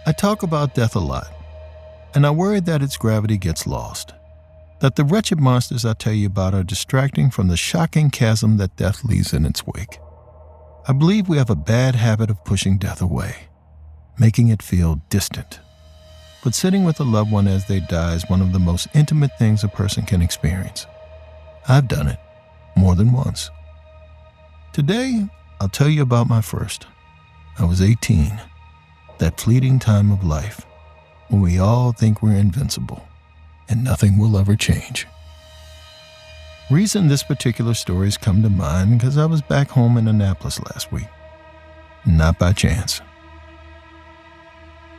I talk about death a lot, and I worry that its gravity gets lost, that the wretched monsters I tell you about are distracting from the shocking chasm that death leaves in its wake. I believe we have a bad habit of pushing death away, making it feel distant. But sitting with a loved one as they die is one of the most intimate things a person can experience. I've done it more than once. Today, I'll tell you about my first. I was 18, that fleeting time of life when we all think we're invincible and nothing will ever change. Reason this particular story's come to mind because I was back home in Annapolis last week. Not by chance.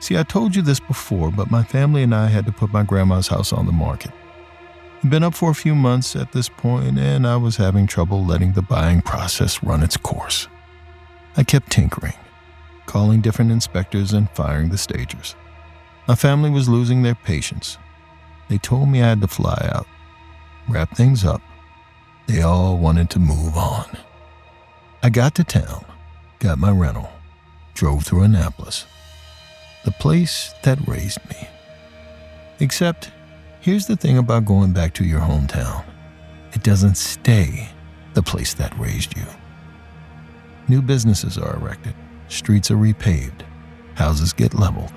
See, I told you this before, but my family and I had to put my grandma's house on the market. It'd been up for a few months at this point, and I was having trouble letting the buying process run its course. I kept tinkering, calling different inspectors and firing the stagers. My family was losing their patience. They told me I had to fly out, wrap things up. They all wanted to move on. I got to town, got my rental, drove through Annapolis, the place that raised me. Except, here's the thing about going back to your hometown. It doesn't stay the place that raised you. New businesses are erected, streets are repaved, houses get leveled.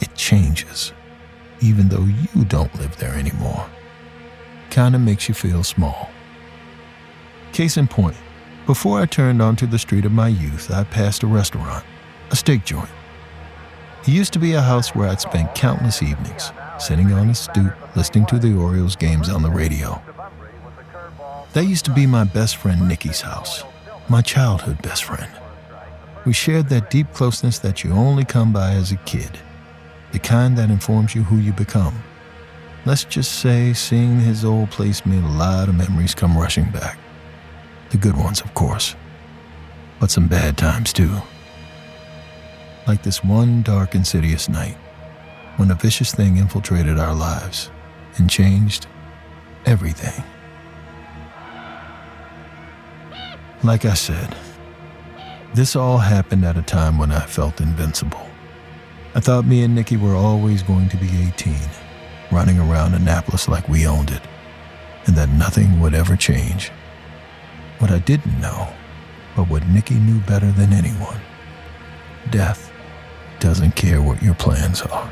It changes, even though you don't live there anymore. Kinda makes you feel small. Case in point, before I turned onto the street of my youth, I passed a restaurant, a steak joint. It used to be a house where I'd spent countless evenings, sitting on a stoop listening to the Orioles games on the radio. That used to be my best friend Nikki's house, my childhood best friend. We shared that deep closeness that you only come by as a kid, the kind that informs you who you become. Let's just say seeing his old place made a lot of memories come rushing back. The good ones, of course, but some bad times too. Like this one dark, insidious night when a vicious thing infiltrated our lives and changed everything. Like I said, this all happened at a time when I felt invincible. I thought me and Nikki were always going to be 18, running around Annapolis like we owned it, and that nothing would ever change. What I didn't know, but what Nikki knew better than anyone, death doesn't care what your plans are.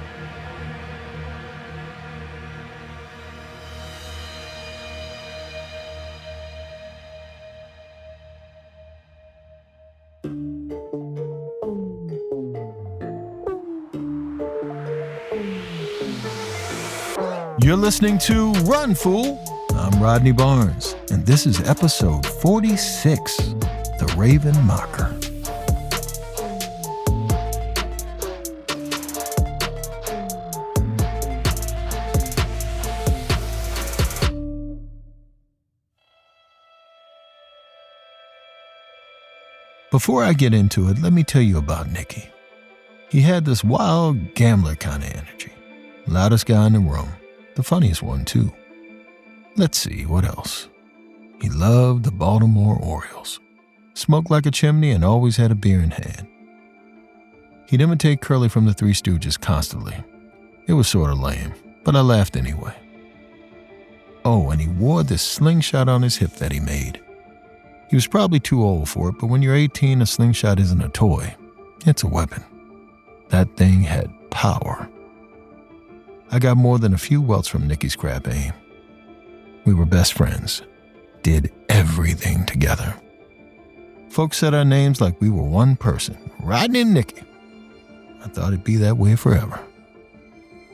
You're listening to Run, Fool! I'm Rodney Barnes, and this is episode 46, The Raven Mocker. Before I get into it, let me tell you about Nikki. He had this wild gambler kind of energy. Loudest guy in the room. The funniest one, too. Let's see, what else? He loved the Baltimore Orioles. Smoked like a chimney and always had a beer in hand. He'd imitate Curly from the Three Stooges constantly. It was sort of lame, but I laughed anyway. Oh, and he wore this slingshot on his hip that he made. He was probably too old for it, but when you're 18, a slingshot isn't a toy. It's a weapon. That thing had power. I got more than a few welts from Nikki's crap aim. We were best friends, did everything together. Folks said our names like we were one person, Rodney and Nikki. I thought it'd be that way forever.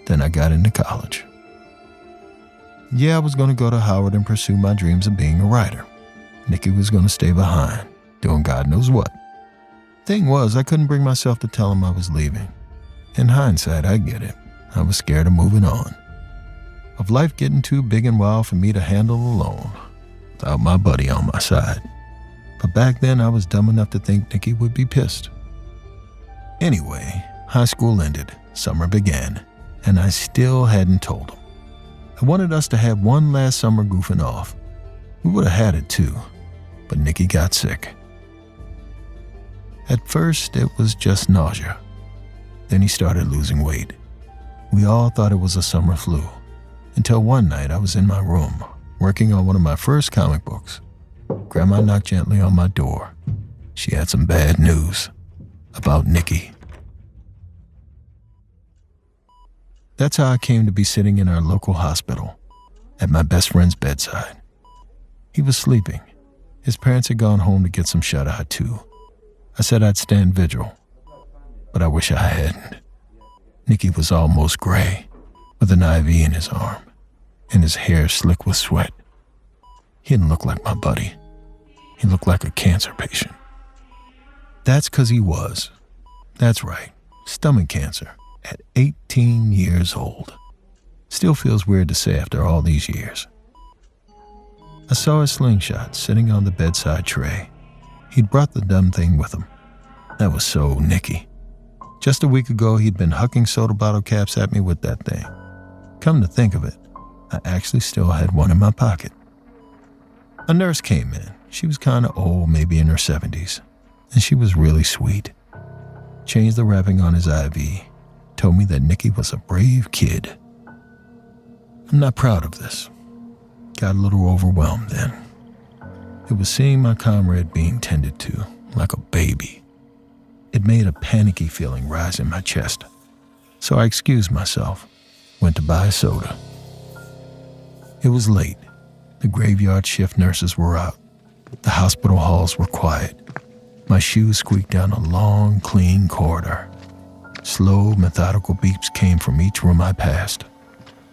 Then I got into college. Yeah, I was going to go to Howard and pursue my dreams of being a writer. Nikki was going to stay behind, doing God knows what. Thing was, I couldn't bring myself to tell him I was leaving. In hindsight, I get it. I was scared of moving on, of life getting too big and wild for me to handle alone, without my buddy on my side. But back then, I was dumb enough to think Nikki would be pissed. Anyway, high school ended, summer began, and I still hadn't told him. I wanted us to have one last summer goofing off. We would have had it too, but Nikki got sick. At first, it was just nausea. Then he started losing weight. We all thought it was a summer flu, until one night I was in my room, working on one of my first comic books. Grandma knocked gently on my door. She had some bad news about Nikki. That's how I came to be sitting in our local hospital, at my best friend's bedside. He was sleeping. His parents had gone home to get some shut-eye too. I said I'd stand vigil, but I wish I hadn't. Nikki was almost gray, with an IV in his arm, and his hair slick with sweat. He didn't look like my buddy. He looked like a cancer patient. That's 'cause he was. That's right, stomach cancer at 18 years old. Still feels weird to say after all these years. I saw his slingshot sitting on the bedside tray. He'd brought the dumb thing with him. That was so Nikki. Just a week ago, he'd been hucking soda bottle caps at me with that thing. Come to think of it, I actually still had one in my pocket. A nurse came in. She was kind of old, maybe in her 70s, and she was really sweet. Changed the wrapping on his IV, told me that Nikki was a brave kid. I'm not proud of this. Got a little overwhelmed then. It was seeing my comrade being tended to like a baby. It made a panicky feeling rise in my chest. So I excused myself, went to buy a soda. It was late. The graveyard shift nurses were out. The hospital halls were quiet. My shoes squeaked down a long, clean corridor. Slow, methodical beeps came from each room I passed.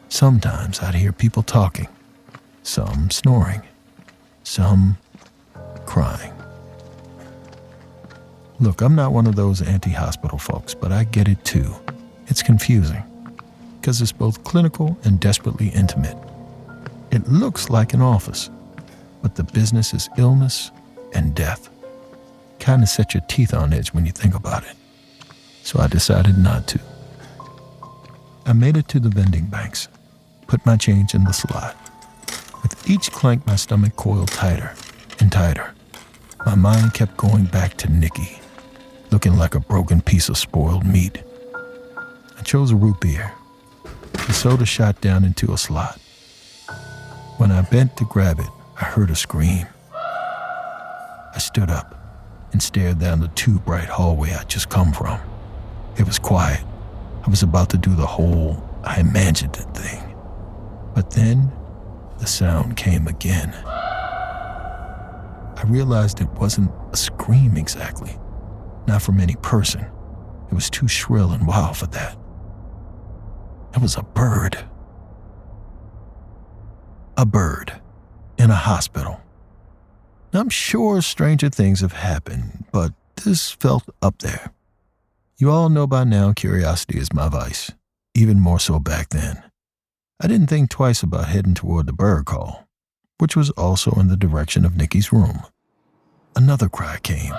Sometimes I'd hear people talking, some snoring, some crying. Look, I'm not one of those anti-hospital folks, but I get it too. It's confusing, because it's both clinical and desperately intimate. It looks like an office, but the business is illness and death. Kind of set your teeth on edge when you think about it. So I decided not to. I made it to the vending banks, put my change in the slot. With each clank, my stomach coiled tighter and tighter. My mind kept going back to Nikki, looking like a broken piece of spoiled meat. I chose a root beer. The soda shot down into a slot. When I bent to grab it, I heard a scream. I stood up and stared down the too bright hallway I'd just come from. It was quiet. I was about to do the whole I imagined it thing. But then the sound came again. I realized it wasn't a scream exactly. Not from any person. It was too shrill and wild for that. It was a bird. A bird in a hospital. I'm sure stranger things have happened, but this felt up there. You all know by now curiosity is my vice, even more so back then. I didn't think twice about heading toward the bird call, which was also in the direction of Nikki's room. Another cry came,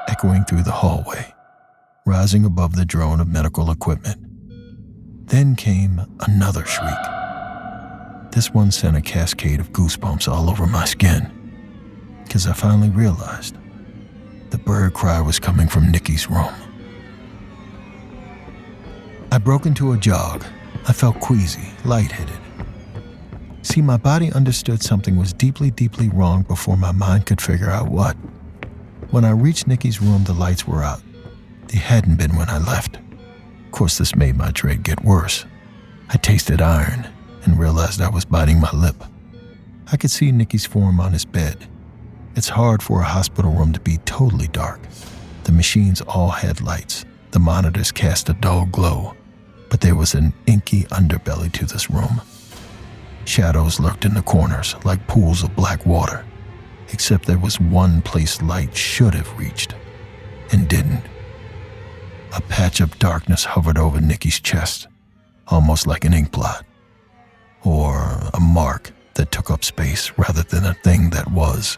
echoing through the hallway, rising above the drone of medical equipment. Then came another shriek. This one sent a cascade of goosebumps all over my skin, because I finally realized the bird cry was coming from Nikki's room. I broke into a jog. I felt queasy, lightheaded. See, my body understood something was deeply, deeply wrong before my mind could figure out what. When I reached Nikki's room, the lights were out. They hadn't been when I left. Of course, this made my dread get worse. I tasted iron and realized I was biting my lip. I could see Nikki's form on his bed. It's hard for a hospital room to be totally dark. The machines all had lights. The monitors cast a dull glow, but there was an inky underbelly to this room. Shadows lurked in the corners like pools of black water, except there was one place light should have reached and didn't. A patch of darkness hovered over Nikki's chest, almost like an ink blot, or a mark that took up space rather than a thing that was.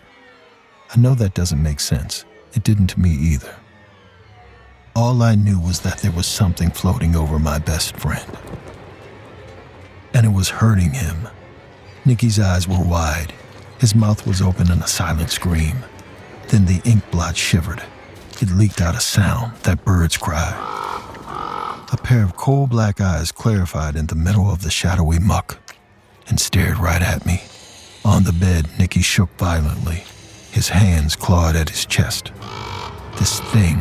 I know that doesn't make sense. It didn't to me either. All I knew was that there was something floating over my best friend, and it was hurting him. Nikki's eyes were wide. His mouth was open in a silent scream. Then the ink blot shivered. It leaked out a sound, that bird's cry. A pair of coal black eyes clarified in the middle of the shadowy muck and stared right at me. On the bed, Nikki shook violently. His hands clawed at his chest. This thing,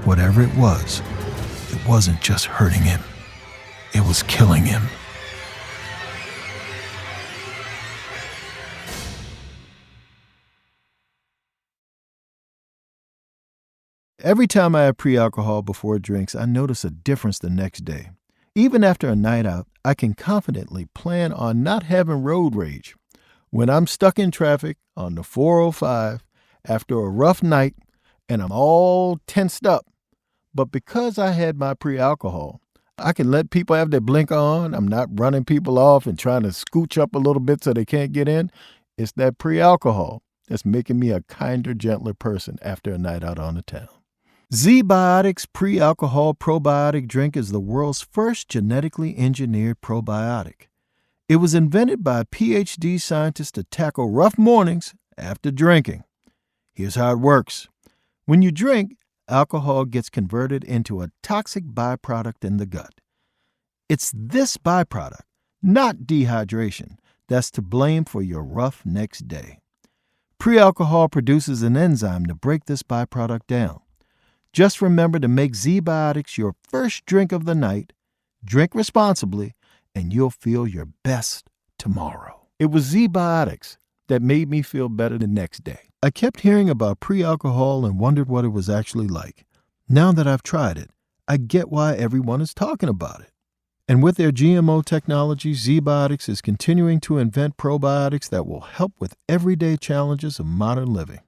whatever it wasn't just hurting him. It was killing him. Every time I have pre-alcohol before drinks, I notice a difference the next day. Even after a night out, I can confidently plan on not having road rage. When I'm stuck in traffic on the 405 after a rough night and I'm all tensed up, but because I had my pre-alcohol, I can let people have their blinker on. I'm not running people off and trying to scooch up a little bit so they can't get in. It's that pre-alcohol that's making me a kinder, gentler person after a night out on the town. ZBiotics pre-alcohol probiotic drink is the world's first genetically engineered probiotic. It was invented by PhD scientists to tackle rough mornings after drinking. Here's how it works. When you drink, alcohol gets converted into a toxic byproduct in the gut. It's this byproduct, not dehydration, that's to blame for your rough next day. Pre-alcohol produces an enzyme to break this byproduct down. Just remember to make ZBiotics your first drink of the night, drink responsibly, and you'll feel your best tomorrow. It was ZBiotics that made me feel better the next day. I kept hearing about pre-alcohol and wondered what it was actually like. Now that I've tried it, I get why everyone is talking about it. And with their GMO technology, ZBiotics is continuing to invent probiotics that will help with everyday challenges of modern living.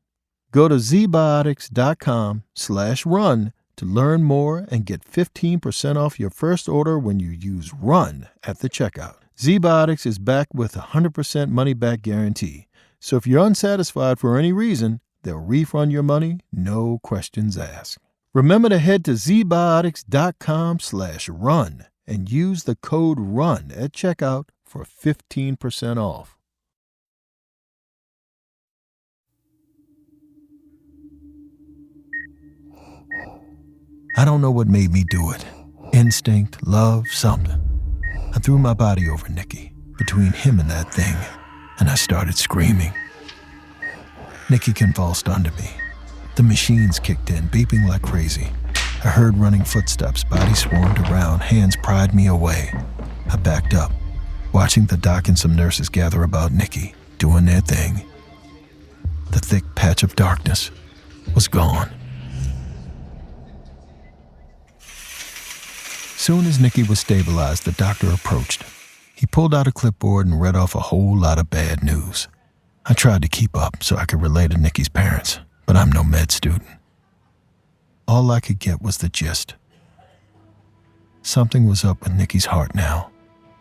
Go to zbiotics.com/run to learn more and get 15% off your first order when you use RUN at the checkout. ZBiotics is backed with a 100% money-back guarantee. So if you're unsatisfied for any reason, they'll refund your money, no questions asked. Remember to head to zbiotics.com/run and use the code RUN at checkout for 15% off. I don't know what made me do it. Instinct, love, something. I threw my body over Nikki, between him and that thing, and I started screaming. Nikki convulsed under me. The machines kicked in, beeping like crazy. I heard running footsteps, bodies swarmed around, hands pried me away. I backed up, watching the doc and some nurses gather about Nikki, doing their thing. The thick patch of darkness was gone. Soon as Nikki was stabilized, the doctor approached. He pulled out a clipboard and read off a whole lot of bad news. I tried to keep up so I could relay to Nikki's parents, but I'm no med student. All I could get was the gist. Something was up with Nikki's heart now.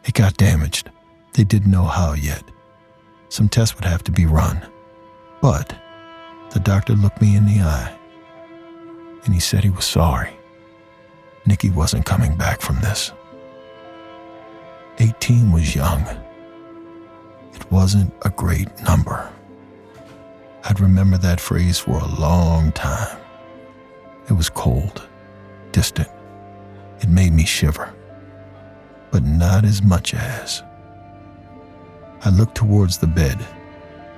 It got damaged. They didn't know how yet. Some tests would have to be run. But the doctor looked me in the eye, and he said he was sorry. Nikki wasn't coming back from this. 18 was young. It wasn't a great number. I'd remember that phrase for a long time. It was cold, distant. It made me shiver, but not as much as. I looked towards the bed,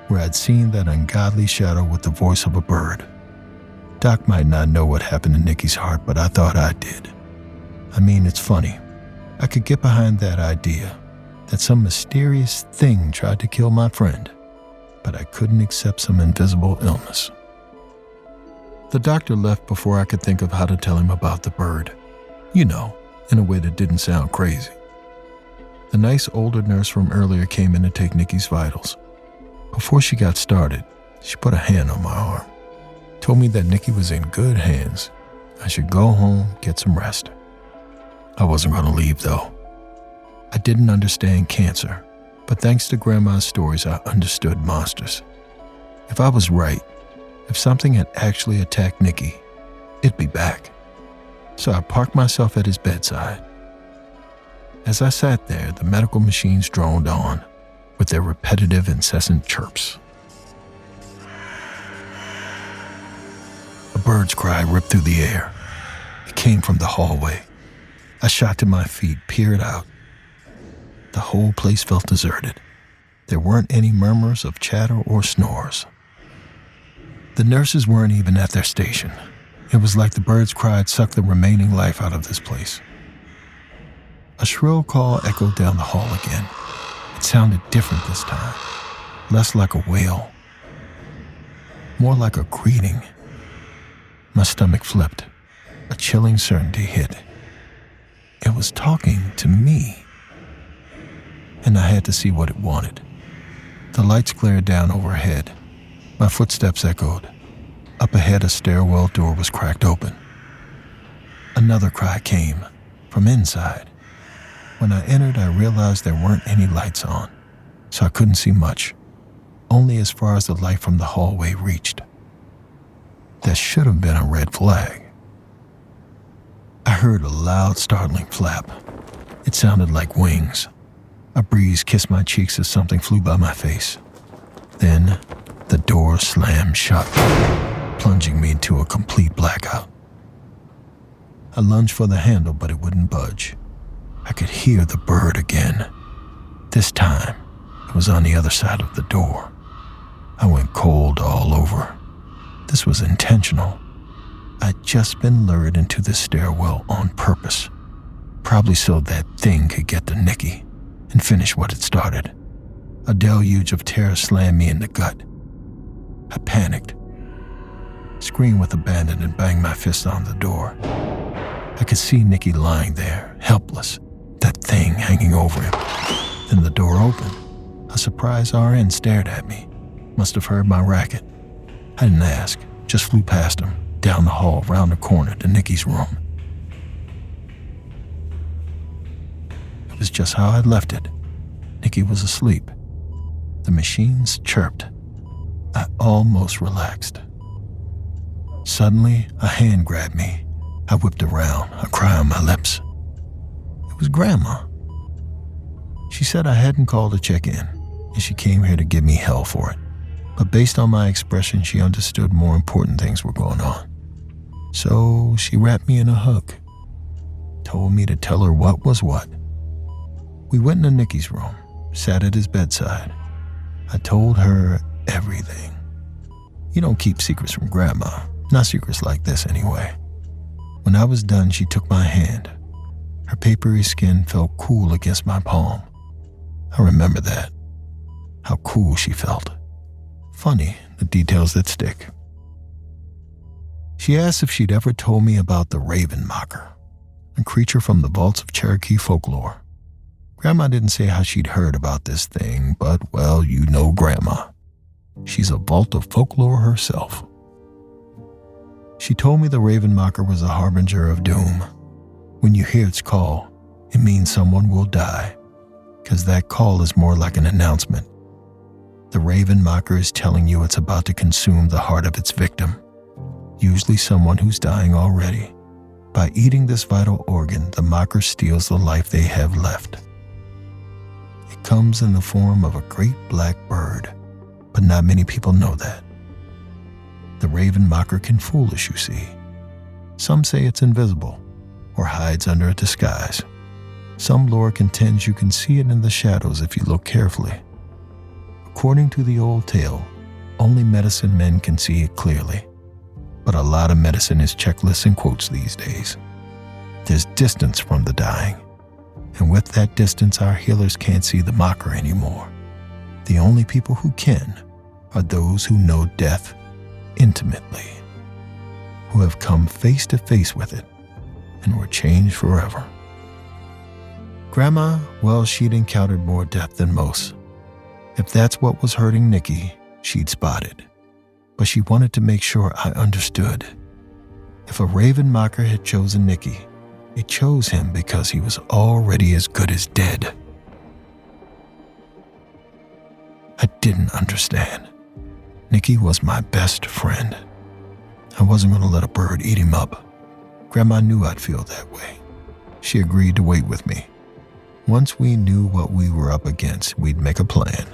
where I'd seen that ungodly shadow with the voice of a bird. Doc might not know what happened to Nikki's heart, but I thought I did. I mean, it's funny. I could get behind that idea, that some mysterious thing tried to kill my friend, but I couldn't accept some invisible illness. The doctor left before I could think of how to tell him about the bird. You know, in a way that didn't sound crazy. The nice older nurse from earlier came in to take Nikki's vitals. Before she got started, she put a hand on my arm, told me that Nikki was in good hands. I should go home, get some rest. I wasn't going to leave, though. I didn't understand cancer, but thanks to Grandma's stories, I understood monsters. If I was right, if something had actually attacked Nikki, it'd be back. So I parked myself at his bedside. As I sat there, the medical machines droned on with their repetitive, incessant chirps. A bird's cry ripped through the air. It came from the hallway. I shot to my feet, peered out. The whole place felt deserted. There weren't any murmurs of chatter or snores. The nurses weren't even at their station. It was like the bird's cry had sucked the remaining life out of this place. A shrill call echoed down the hall again. It sounded different this time, less like a wail, more like a greeting. My stomach flipped. A chilling certainty hit. It was talking to me, and I had to see what it wanted. The lights glared down overhead. My footsteps echoed. Up ahead, a stairwell door was cracked open. Another cry came from inside. When I entered, I realized there weren't any lights on, so I couldn't see much, only as far as the light from the hallway reached. That should have been a red flag. I heard a loud, startling flap. It sounded like wings. A breeze kissed my cheeks as something flew by my face. Then, the door slammed shut, plunging me into a complete blackout. I lunged for the handle, but it wouldn't budge. I could hear the bird again. This time, it was on the other side of the door. I went cold all over. This was intentional. I'd just been lured into this stairwell on purpose, probably so that thing could get to Nikki and finish what it started. A deluge of terror slammed me in the gut. I panicked, screamed with abandon, and banged my fist on the door. I could see Nikki lying there, helpless, that thing hanging over him. Then the door opened. A surprised RN stared at me. Must have heard my racket. I didn't ask, just flew past him, down the hall, round the corner to Nikki's room. It was just how I'd left it. Nikki was asleep. The machines chirped. I almost relaxed. Suddenly, a hand grabbed me. I whipped around, a cry on my lips. It was Grandma. She said I hadn't called to check in, and she came here to give me hell for it. But based on my expression, she understood more important things were going on. So she wrapped me in a hug, told me to tell her what was what. We went into Nikki's room, sat at his bedside. I told her everything. You don't keep secrets from Grandma, not secrets like this anyway. When I was done, she took my hand. Her papery skin felt cool against my palm. I remember that, how cool she felt. Funny, the details that stick. She asked if she'd ever told me about the Raven Mocker, a creature from the vaults of Cherokee folklore. Grandma didn't say how she'd heard about this thing, but, well, you know Grandma. She's a vault of folklore herself. She told me the Raven Mocker was a harbinger of doom. When you hear its call, it means someone will die, because that call is more like an announcement. The Raven Mocker is telling you it's about to consume the heart of its victim, usually someone who's dying already. By eating this vital organ, the Mocker steals the life they have left. It comes in the form of a great black bird, but not many people know that. The Raven Mocker can fool us, you see. Some say it's invisible, or hides under a disguise. Some lore contends you can see it in the shadows if you look carefully. According to the old tale, only medicine men can see it clearly. But a lot of medicine is checklists and quotes these days. There's distance from the dying, and with that distance, our healers can't see the Mocker anymore. The only people who can are those who know death intimately, who have come face to face with it and were changed forever. Grandma, well, she'd encountered more death than most. If that's what was hurting Nikki, she'd spot it. But she wanted to make sure I understood. If a Raven Mocker had chosen Nikki, it chose him because he was already as good as dead. I didn't understand. Nikki was my best friend. I wasn't going to let a bird eat him up. Grandma knew I'd feel that way. She agreed to wait with me. Once we knew what we were up against, we'd make a plan.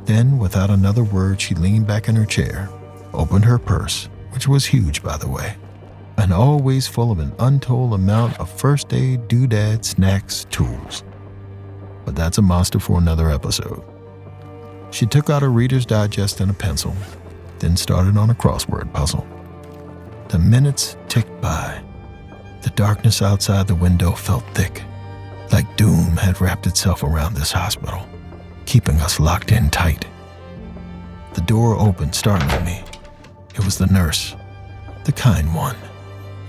Then, without another word, she leaned back in her chair, opened her purse, which was huge, by the way, and always full of an untold amount of first aid, doodad, snacks, tools. But that's a monster for another episode. She took out a Reader's Digest and a pencil, then started on a crossword puzzle. The minutes ticked by. The darkness outside the window felt thick, like doom had wrapped itself around this hospital, keeping us locked in tight. The door opened, startling me. It was the nurse, the kind one.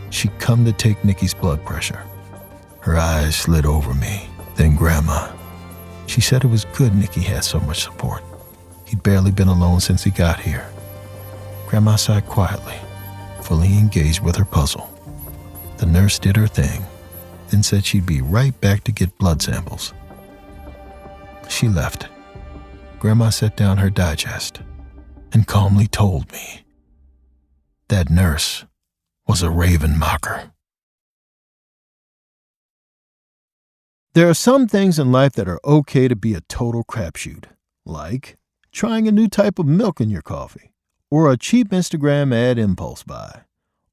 She'd come to take Nikki's blood pressure. Her eyes slid over me, then Grandma. She said it was good Nikki had so much support. He'd barely been alone since he got here. Grandma sighed quietly, fully engaged with her puzzle. The nurse did her thing, then said she'd be right back to get blood samples. She left. Grandma set down her digest and calmly told me that nurse was a raven mocker. There are some things in life that are okay to be a total crapshoot, like trying a new type of milk in your coffee, or a cheap Instagram ad impulse buy,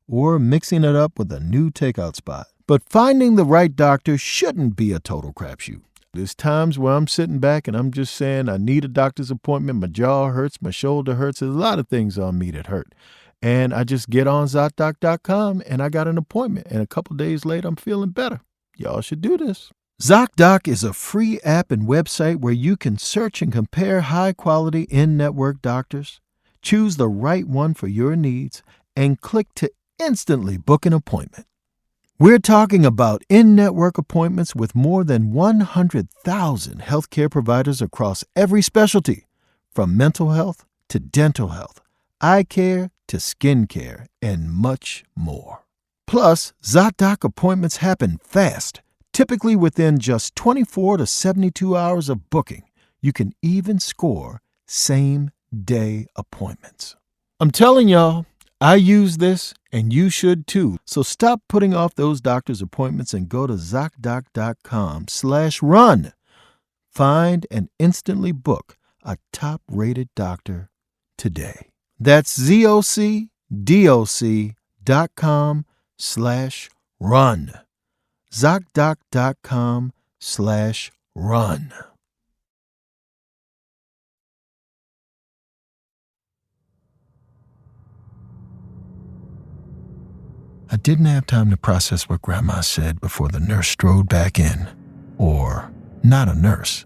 or mixing it up with a new takeout spot. But finding the right doctor shouldn't be a total crapshoot. There's times where I'm sitting back and I'm just saying I need a doctor's appointment, my jaw hurts, my shoulder hurts, there's a lot of things on me that hurt. And I just get on ZocDoc.com and I got an appointment, and a couple days later I'm feeling better. Y'all should do this. ZocDoc is a free app and website where you can search and compare high-quality in-network doctors, choose the right one for your needs, and click to instantly book an appointment. We're talking about in-network appointments with more than 100,000 healthcare providers across every specialty, from mental health to dental health, eye care to skin care, and much more. Plus, ZocDoc appointments happen fast, typically within just 24 to 72 hours of booking. You can even score same-day appointments. I'm telling y'all, I use this, and you should too. So stop putting off those doctor's appointments and go to ZocDoc.com/run. Find and instantly book a top-rated doctor today. That's ZocDoc.com/run. ZocDoc.com/run. I didn't have time to process what Grandma said before the nurse strode back in. Or, not a nurse.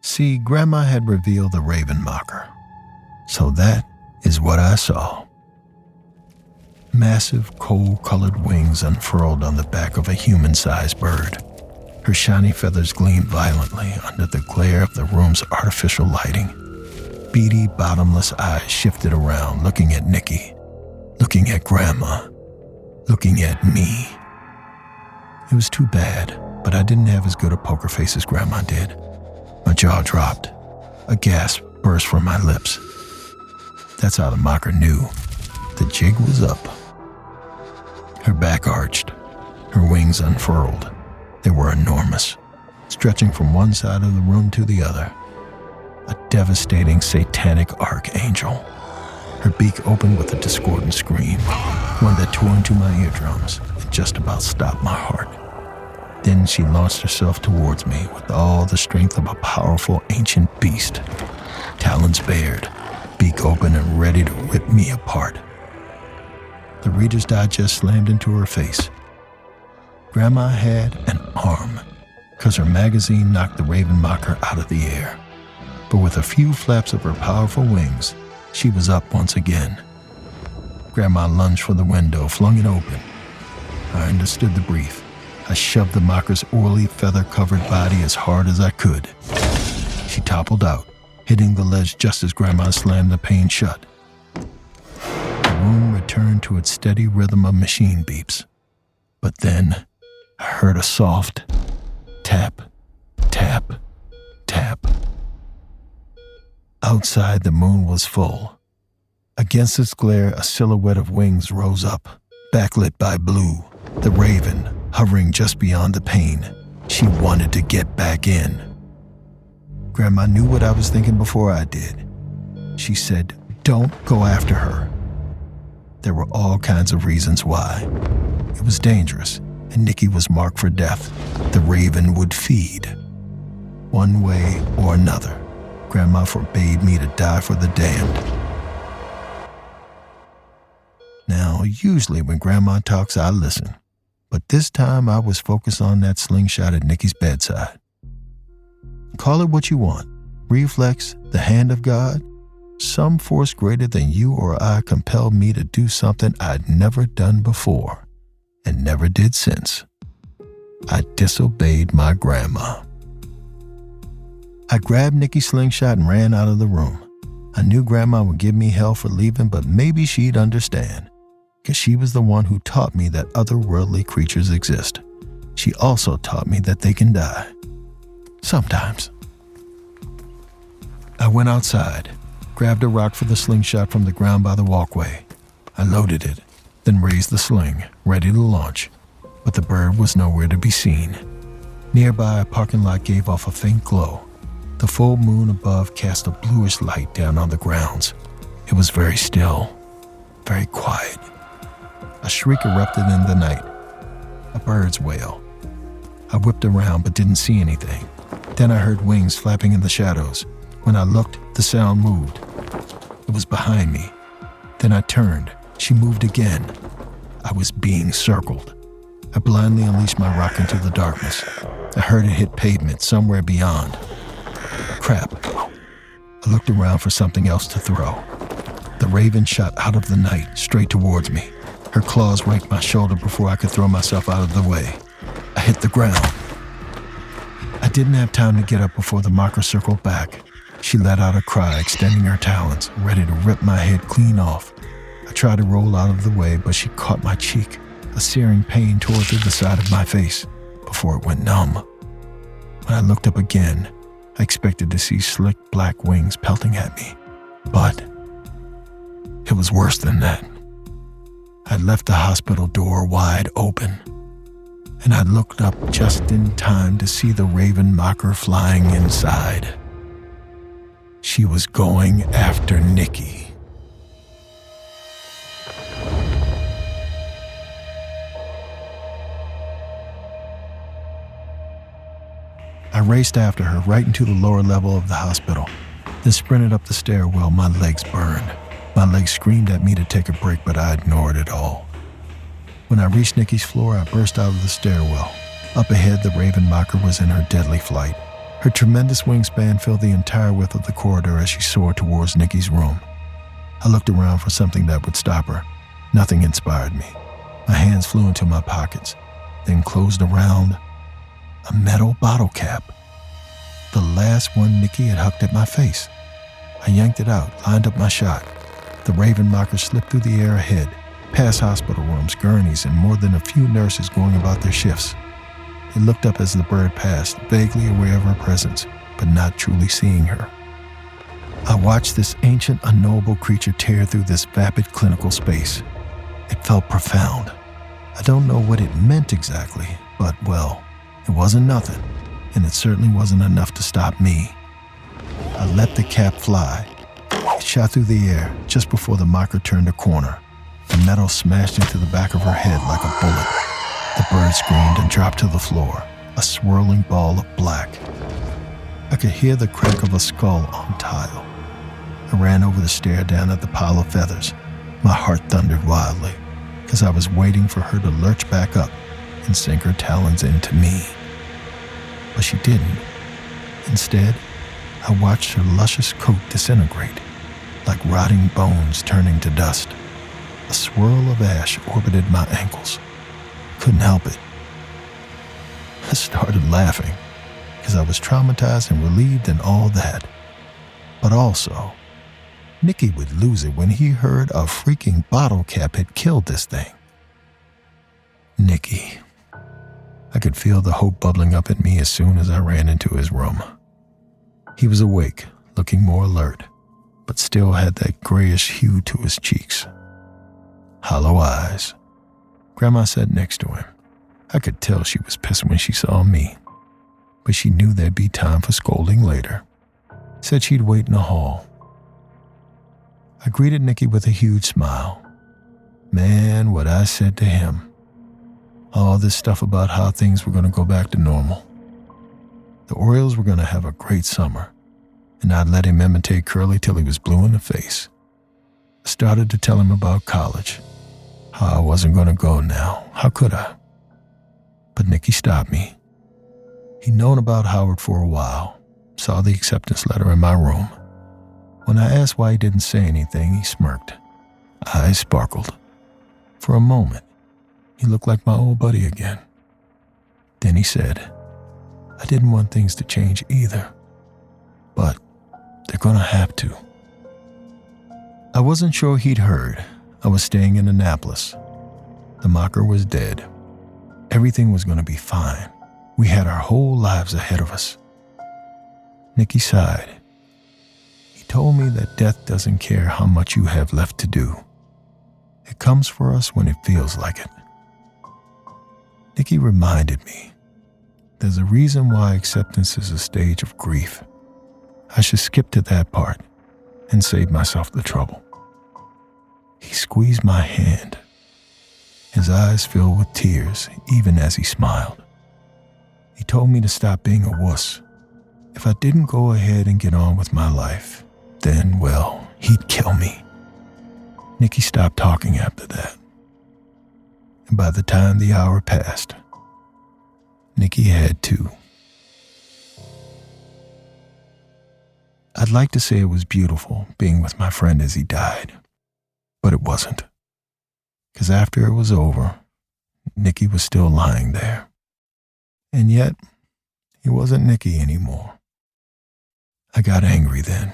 See, Grandma had revealed the raven mocker. So that is what I saw. Massive, coal-colored wings unfurled on the back of a human-sized bird. Her shiny feathers gleamed violently under the glare of the room's artificial lighting. Beady, bottomless eyes shifted around, looking at Nikki, looking at Grandma, looking at me. It was too bad, but I didn't have as good a poker face as Grandma did. My jaw dropped. A gasp burst from my lips. That's how the mocker knew. The jig was up. Her back arched, her wings unfurled. They were enormous, stretching from one side of the room to the other. A devastating satanic archangel. Her beak opened with a discordant scream, one that tore into my eardrums and just about stopped my heart. Then she launched herself towards me with all the strength of a powerful ancient beast. Talons bared, beak open and ready to rip me apart. The Reader's Digest slammed into her face. Grandma had an arm, because her magazine knocked the raven mocker out of the air. But with a few flaps of her powerful wings, she was up once again. Grandma lunged for the window, flung it open. I understood the brief. I shoved the mocker's oily, feather-covered body as hard as I could. She toppled out, hitting the ledge just as Grandma slammed the pane shut. The room returned to its steady rhythm of machine beeps. But then, I heard a soft tap, tap, tap. Outside, the moon was full. Against its glare, a silhouette of wings rose up, backlit by blue. The raven, hovering just beyond the pane. She wanted to get back in. Grandma knew what I was thinking before I did. She said, "Don't go after her." There were all kinds of reasons why. It was dangerous, and Nikki was marked for death. The raven would feed. One way or another, Grandma forbade me to die for the damned. Now, usually when Grandma talks, I listen. But this time I was focused on that slingshot at Nikki's bedside. Call it what you want. Reflex, the hand of God. Some force greater than you or I compelled me to do something I'd never done before and never did since. I disobeyed my grandma. I grabbed Nikki's slingshot and ran out of the room. I knew Grandma would give me hell for leaving, but maybe she'd understand, because she was the one who taught me that otherworldly creatures exist. She also taught me that they can die. Sometimes. I went outside, grabbed a rock for the slingshot from the ground by the walkway. I loaded it, then raised the sling, ready to launch, but the bird was nowhere to be seen. Nearby, a parking lot gave off a faint glow. The full moon above cast a bluish light down on the grounds. It was very still, very quiet. A shriek erupted in the night, a bird's wail. I whipped around but didn't see anything. Then I heard wings flapping in the shadows. When I looked, the sound moved. It was behind me. Then I turned. She moved again. I was being circled. I blindly unleashed my rock into the darkness. I heard it hit pavement somewhere beyond. Crap. I looked around for something else to throw. The raven shot out of the night, straight towards me. Her claws raked my shoulder before I could throw myself out of the way. I hit the ground. I didn't have time to get up before the marker circled back. She let out a cry, extending her talons, ready to rip my head clean off. I tried to roll out of the way, but she caught my cheek. A searing pain tore through the side of my face before it went numb. When I looked up again, I expected to see slick black wings pelting at me, but it was worse than that. I'd left the hospital door wide open, and I looked up just in time to see the raven mocker flying inside. She was going after Nikki. I raced after her right into the lower level of the hospital, then sprinted up the stairwell. My legs burned. My legs screamed at me to take a break, but I ignored it all. When I reached Nikki's floor, I burst out of the stairwell. Up ahead, the raven mocker was in her deadly flight. Her tremendous wingspan filled the entire width of the corridor as she soared towards Nikki's room. I looked around for something that would stop her. Nothing inspired me. My hands flew into my pockets, then closed around a metal bottle cap. The last one Nikki had hucked at my face. I yanked it out, lined up my shot. The raven mocker slipped through the air ahead, past hospital rooms, gurneys, and more than a few nurses going about their shifts. It looked up as the bird passed, vaguely aware of her presence, but not truly seeing her. I watched this ancient, unknowable creature tear through this vapid clinical space. It felt profound. I don't know what it meant exactly, but, well, it wasn't nothing, and it certainly wasn't enough to stop me. I let the cap fly. It shot through the air just before the mocker turned a corner. The metal smashed into the back of her head like a bullet. The bird screamed and dropped to the floor, a swirling ball of black. I could hear the crack of a skull on tile. I ran over the stair down at the pile of feathers. My heart thundered wildly, because I was waiting for her to lurch back up and sink her talons into me. But she didn't. Instead, I watched her luscious coat disintegrate, like rotting bones turning to dust. A swirl of ash orbited my ankles. Couldn't help it. I started laughing, because I was traumatized and relieved and all that. But also, Nikki would lose it when he heard a freaking bottle cap had killed this thing. Nikki. I could feel the hope bubbling up in me as soon as I ran into his room. He was awake, looking more alert, but still had that grayish hue to his cheeks. Hollow eyes. Grandma sat next to him. I could tell she was pissed when she saw me, but she knew there'd be time for scolding later. Said she'd wait in the hall. I greeted Nikki with a huge smile. Man, what I said to him. All this stuff about how things were going to go back to normal. The Orioles were going to have a great summer, and I'd let him imitate Curly till he was blue in the face. I started to tell him about college, how I wasn't going to go now. How could I? But Nikki stopped me. He'd known about Howard for a while, saw the acceptance letter in my room. When I asked why he didn't say anything, he smirked. Eyes sparkled. For a moment, he looked like my old buddy again. Then he said, I didn't want things to change either, but they're gonna have to. I wasn't sure he'd heard. I was staying in Annapolis. The mocker was dead. Everything was gonna be fine. We had our whole lives ahead of us. Nikki sighed. He told me that death doesn't care how much you have left to do. It comes for us when it feels like it. Nikki reminded me, there's a reason why acceptance is a stage of grief. I should skip to that part and save myself the trouble. He squeezed my hand. His eyes filled with tears even as he smiled. He told me to stop being a wuss. If I didn't go ahead and get on with my life, then, well, he'd kill me. Nikki stopped talking after that. And by the time the hour passed, Nikki had too. I'd like to say it was beautiful being with my friend as he died, but it wasn't. Because after it was over, Nikki was still lying there. And yet, he wasn't Nikki anymore. I got angry then.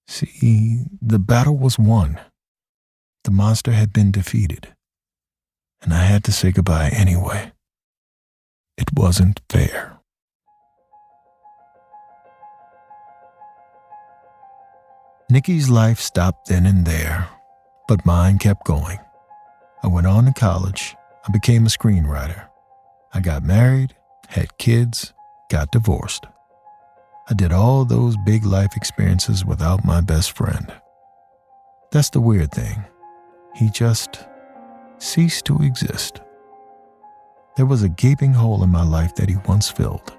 See, the battle was won. The monster had been defeated, and I had to say goodbye anyway. It wasn't fair. Nikki's life stopped then and there, but mine kept going. I went on to college. I became a screenwriter. I got married, had kids, got divorced. I did all those big life experiences without my best friend. That's the weird thing. He just ceased to exist. There was a gaping hole in my life that he once filled,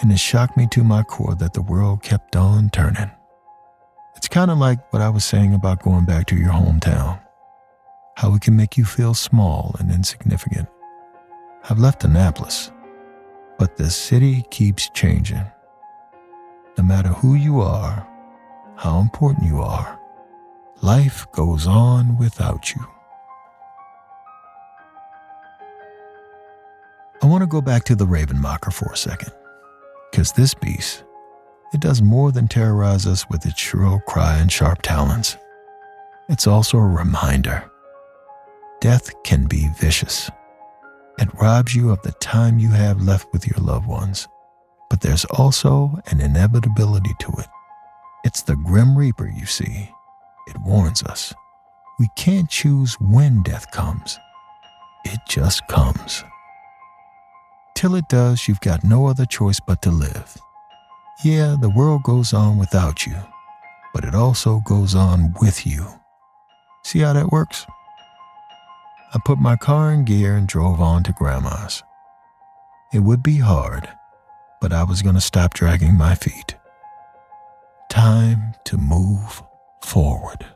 and it shocked me to my core that the world kept on turning. It's kind of like what I was saying about going back to your hometown, how it can make you feel small and insignificant. I've left Annapolis, but the city keeps changing. No matter who you are, how important you are, life goes on without you. I want to go back to the Raven Mocker for a second, because this beast, it does more than terrorize us with its shrill cry and sharp talons. It's also a reminder. Death can be vicious. It robs you of the time you have left with your loved ones, but there's also an inevitability to it. It's the Grim Reaper, you see. It warns us. We can't choose when death comes. It just comes. Till it does, you've got no other choice but to live. Yeah, the world goes on without you, but it also goes on with you. See how that works? I put my car in gear and drove on to Grandma's. It would be hard, but I was going to stop dragging my feet. Time to move forward.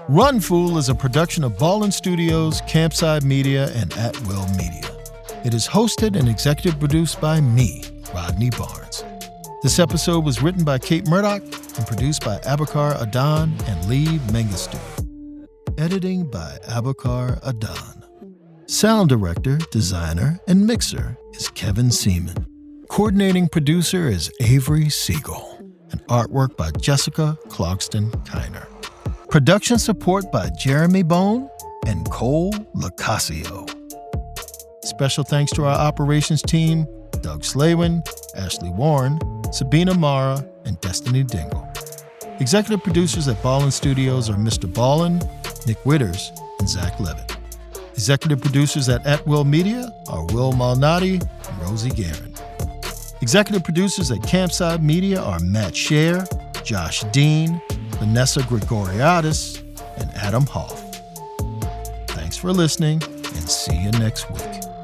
Run Fool is a production of Ballen Studios, Campside Media, and At Will Media. It is hosted and executive produced by me, Rodney Barnes. This episode was written by Kate Murdoch and produced by Abakar Adan and Lee Mengistu. Editing by Abakar Adan. Sound director, designer, and mixer is Kevin Seaman. Coordinating producer is Avery Siegel. And artwork by Jessica Clogston-Kiner. Production support by Jeremy Bone, and Cole Lacasio. Special thanks to our operations team, Doug Slaywin, Ashley Warren, Sabina Mara, and Destiny Dingle. Executive producers at Ballen Studios are MrBallen, Nick Witters, and Zach Levitt. Executive producers at Will Media are Will Malnati and Rosie Guerin. Executive producers at Campside Media are Matt Scher, Josh Dean, Vanessa Gregoriadis, and Adam Hoff. Thanks for listening, and see you next week.